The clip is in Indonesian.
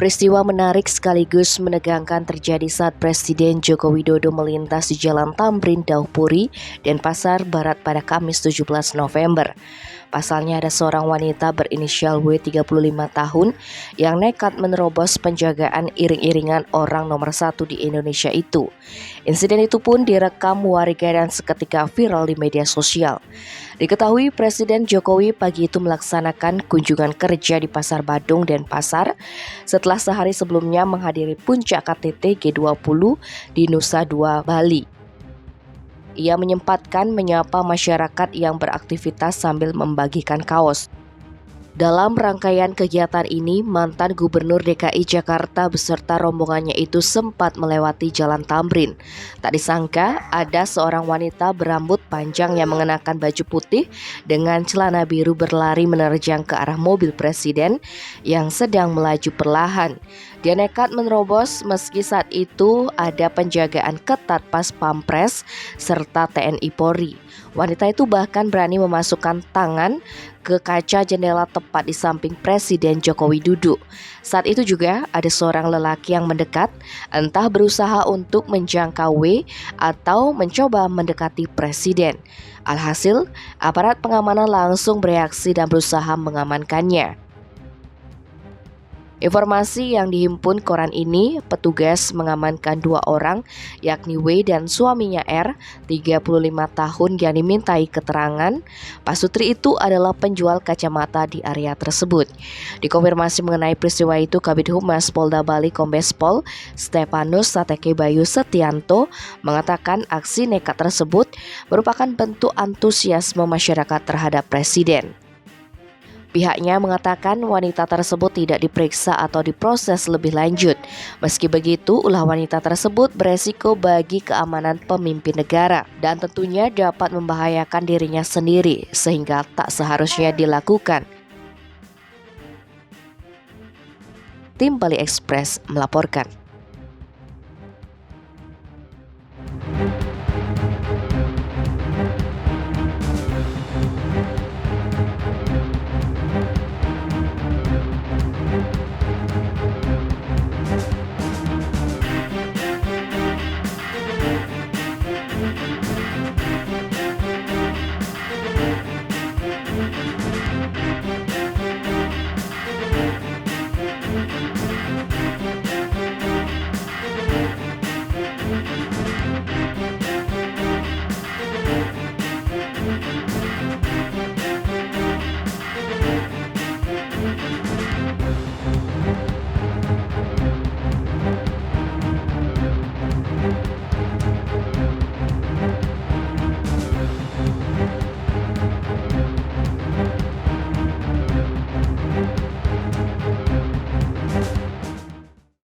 Peristiwa menarik sekaligus menegangkan terjadi saat Presiden Joko Widodo melintas di Jalan Tamrin Daupuri, Denpasar Barat pada Kamis 17 November. Pasalnya ada seorang wanita berinisial W 35 tahun yang nekat menerobos penjagaan iring-iringan orang nomor 1 di Indonesia itu. Insiden itu pun direkam warga dan seketika viral di media sosial. Diketahui Presiden Jokowi pagi itu melaksanakan kunjungan kerja di Pasar Badung Denpasar setelah sehari sebelumnya menghadiri puncak KTT G20 di Nusa Dua, Bali. Ia menyempatkan menyapa masyarakat yang beraktivitas sambil membagikan kaos. Dalam rangkaian kegiatan ini, mantan Gubernur DKI Jakarta beserta rombongannya itu sempat melewati Jalan Tamrin. Tak disangka, ada seorang wanita berambut panjang yang mengenakan baju putih dengan celana biru berlari menerjang ke arah mobil Presiden yang sedang melaju perlahan. Dia nekat menerobos meski saat itu ada penjagaan ketat pas Pampres serta TNI Polri. Wanita itu bahkan berani memasukkan tangan ke kaca jendela tepat di samping Presiden Jokowi duduk. Saat itu juga ada seorang lelaki yang mendekat, entah berusaha untuk menjangkau W atau mencoba mendekati Presiden. Alhasil, aparat pengamanan langsung bereaksi dan berusaha mengamankannya. Informasi yang dihimpun koran ini, petugas mengamankan 2 orang, yakni W dan suaminya R, 35 tahun yang dimintai keterangan. Pasutri itu adalah penjual kacamata di area tersebut. Dikonfirmasi mengenai peristiwa itu, Kabid Humas Polda Bali Kombes Pol Stefanus Sateke Bayu Setianto mengatakan aksi nekat tersebut merupakan bentuk antusiasme masyarakat terhadap Presiden. Pihaknya mengatakan wanita tersebut tidak diperiksa atau diproses lebih lanjut. Meski begitu, ulah wanita tersebut beresiko bagi keamanan pemimpin negara dan tentunya dapat membahayakan dirinya sendiri sehingga tak seharusnya dilakukan. Tim Bali Express melaporkan.